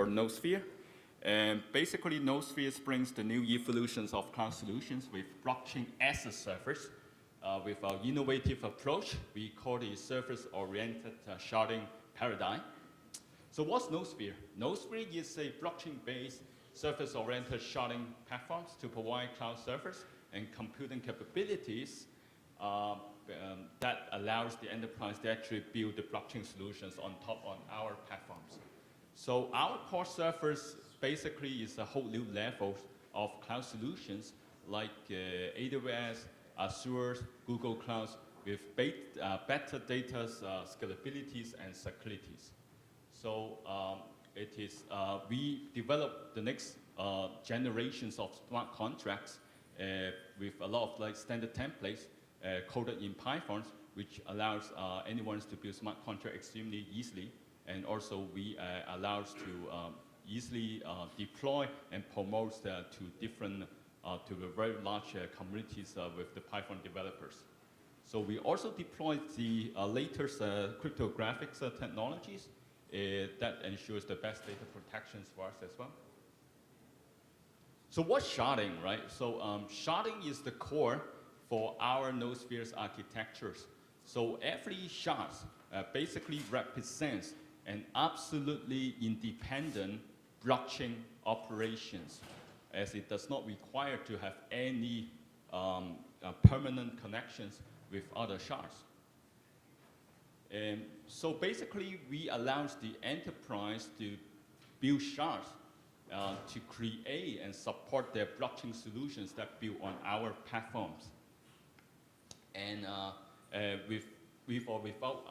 for Noosphere. And basically, Noosphere brings the new evolutions of cloud solutions with blockchain as a service. With our innovative approach, we call it service-oriented sharding paradigm. So what's Noosphere? Noosphere is a blockchain-based service-oriented sharding platforms to provide cloud service and computing capabilities that allows the enterprise to actually build the blockchain solutions on top of our platforms. So our core service basically is a whole new level of cloud solutions like AWS, Azure, Google Clouds with better data scalabilities and securities. So we developed the next generations of smart contracts with a lot of standard templates coded in Python, which allows anyone to build smart contracts extremely easily. And also we allow us to easily deploy and promote to different, to the very large communities with the Python developers. So we also deployed the latest cryptographic technologies that ensures the best data protections for us as well. So what's sharding, right? So sharding is the core for our Noosphere's architectures. So every shard basically represents an absolutely independent blockchain operations, as it does not require to have any permanent connections with other shards. So basically, we allow the enterprise to build shards to create and support their blockchain solutions that build on our platforms. And with or without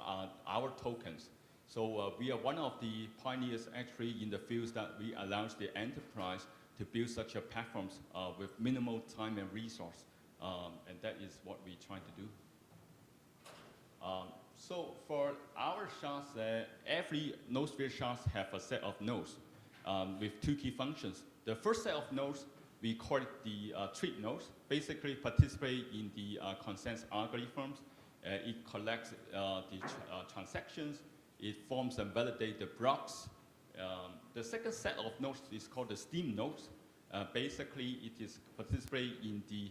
our tokens. So we are one of the pioneers actually in the fields that we allow the enterprise to build such a platforms with minimal time and resource. And that is what we try to do. So for our shards, every Noosphere shards have a set of nodes with two key functions. The first set of nodes, we call it the treat nodes, basically participate in the consensus algorithms. It collects the transactions, it forms and validates the blocks. The second set of nodes is called the steam nodes. Basically, it is participate in the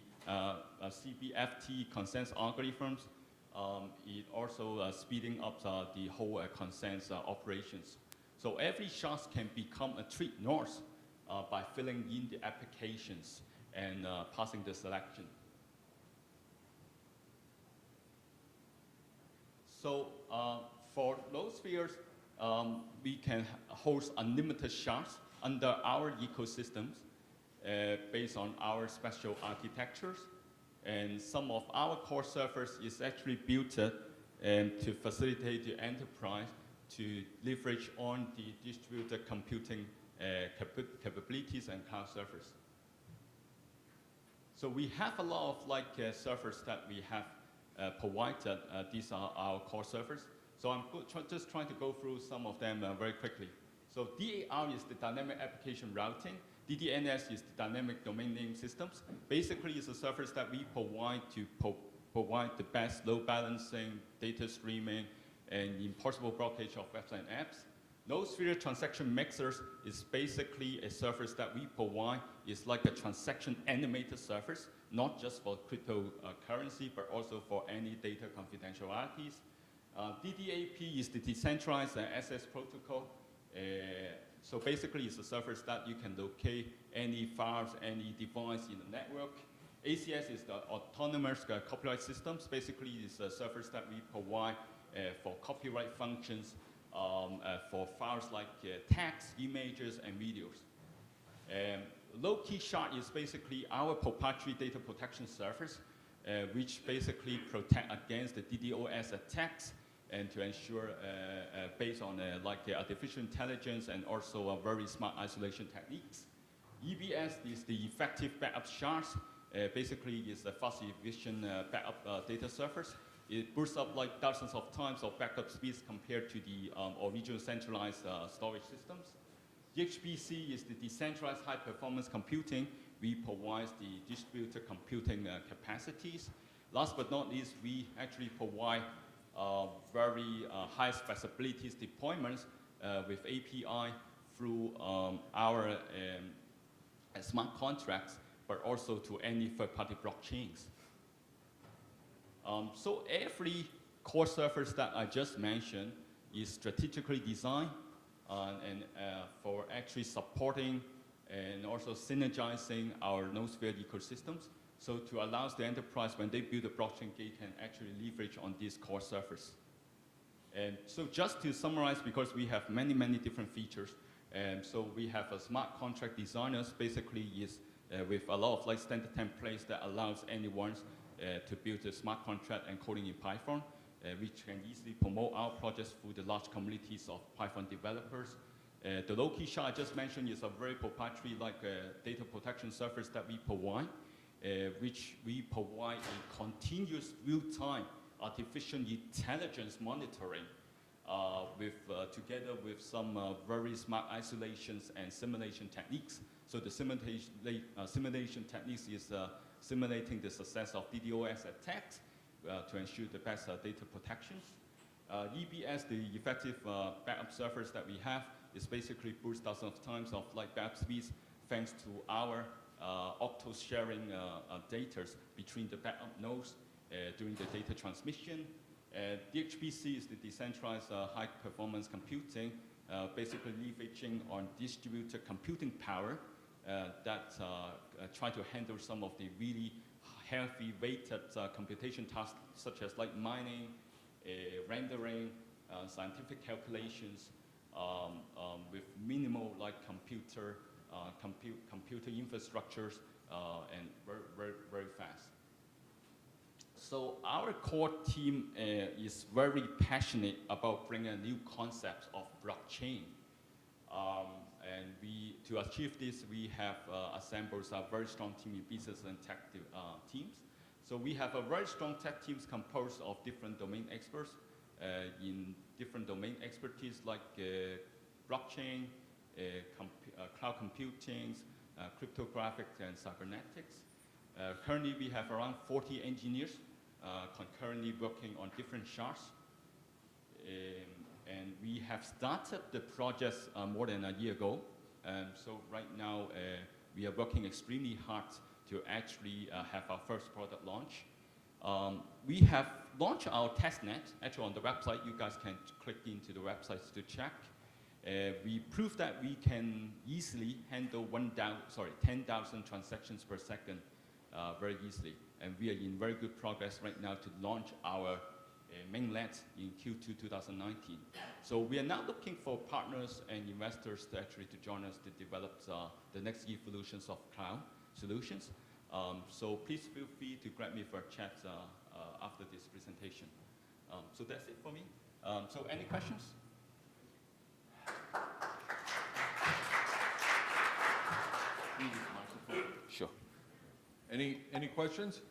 CBFT consensus algorithms. It also speeding up the whole consensus operations. So every shard can become a treat node by filling in the applications and passing the selection. So for Noosphere, we can host unlimited shards under our ecosystems based on our special architectures. And some of our core servers is actually built to facilitate the enterprise to leverage on the distributed computing capabilities and cloud servers. So we have a lot of servers that we have provided. These are our core servers. So I'm just trying to go through some of them very quickly. So DAR is the dynamic application routing. DDNS is the dynamic domain name systems. Basically, it's a service that we provide to provide the best load balancing, data streaming, and enforceable blockage of website and apps. Noosphere transaction mixers is basically a service that we provide. It's like a transaction animator service, not just for cryptocurrency, but also for any data confidentialities. DDAP is the decentralized access protocol. So basically, it's a service that you can locate any files, any device in the network. ACS is the autonomous copyright systems. Basically, it's a service that we provide for copyright functions for files like text, images, and videos. Low-key shard is basically our proprietary data protection service, which basically protect against the DDoS attacks and to ensure based on artificial intelligence and also very smart isolation techniques. EBS is the effective backup shards. Basically, it's a fast efficient backup data service. It boosts up like dozens of times of backup speeds compared to the original centralized storage systems. DHPC is the decentralized high-performance computing. We provide the distributed computing capacities. Last but not least, we actually provide very high specificities deployments with API through our smart contracts, but also to any third-party blockchains. So every core service that I just mentioned is strategically designed and for actually supporting and also synergizing our Noosphere ecosystems. So to allow the enterprise, when they build a blockchain, they can actually leverage on this core service. And so just to summarize, because we have many, many different features, so we have a smart contract designers, basically is with a lot of like standard templates that allows anyone to build a smart contract encoding in Python, which can easily promote our projects through the large communities of Python developers. The low-key SHA I just mentioned is a very proprietary data protection service that we provide, which we provide a continuous real-time artificial intelligence monitoring together with some very smart isolations and simulation techniques. So the simulation techniques is simulating the success of DDoS attacks to ensure the best data protections. EBS, the effective backup service that we have, is basically boost thousands of times of backup speeds thanks to our octal sharing data between the backup nodes during the data transmission. DHPC is the decentralized high-performance computing, basically leveraging on distributed computing power that try to handle some of the really heavy weighted computation tasks, such as mining, rendering, scientific calculations with minimal computer infrastructures and very fast. So our core team is very passionate about bringing new concepts of blockchain. And to achieve this, we have assembled a very strong team in business and tech teams. So we have a very strong tech teams composed of different domain experts in different domain expertise like blockchain, cloud computing, cryptographic, and cybernetics. Currently, we have around 40 engineers concurrently working on different shards. And we have started the project more than a year ago. So right now, we are working extremely hard to actually have our first product launch. We have launched our testnet, actually on the website. You guys can click into the websites to check. We proved that we can easily handle 10,000 transactions per second very easily. And we are in very good progress right now to launch our mainnet in Q2 2019. So we are now looking for partners and investors to actually join us to develop the next evolutions of cloud solutions. So please feel free to grab me for a chat after this presentation. So that's it for me. So any questions? Sure. Any questions?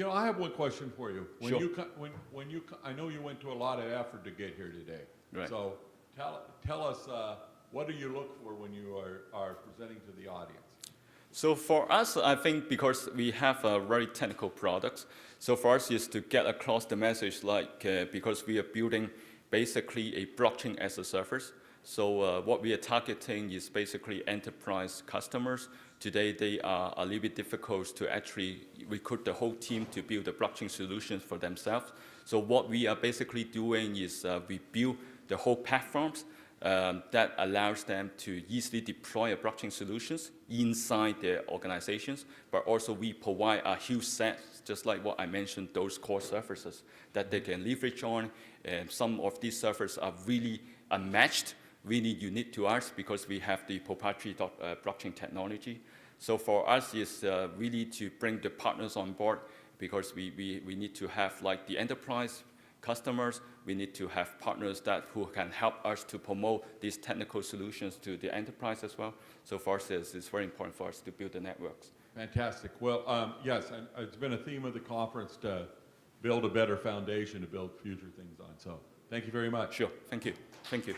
I have one question for you. When sure. I know you went to a lot of effort to get here today. Right. So tell us, what do you look for when you are presenting to the audience? So for us, I think because we have a very technical product, so for us is to get across the message because we are building basically a blockchain as a service. So what we are targeting is basically enterprise customers. Today, they are a little bit difficult to actually recruit the whole team to build the blockchain solutions for themselves. So what we are basically doing is we build the whole platforms that allows them to easily deploy blockchain solutions inside their organizations, but also we provide a huge set, just like what I mentioned, those core services that they can leverage on. And some of these servers are really unmatched, really unique to us because we have the proprietary blockchain technology. So for us, it's really to bring the partners on board because we need to have the enterprise customers. We need to have partners who can help us to promote these technical solutions to the enterprise as well. So for us, it's very important for us to build the networks. Fantastic. Well, yes, it's been a theme of the conference to build a better foundation to build future things on. So thank you very much. Sure. Thank you. Thank you.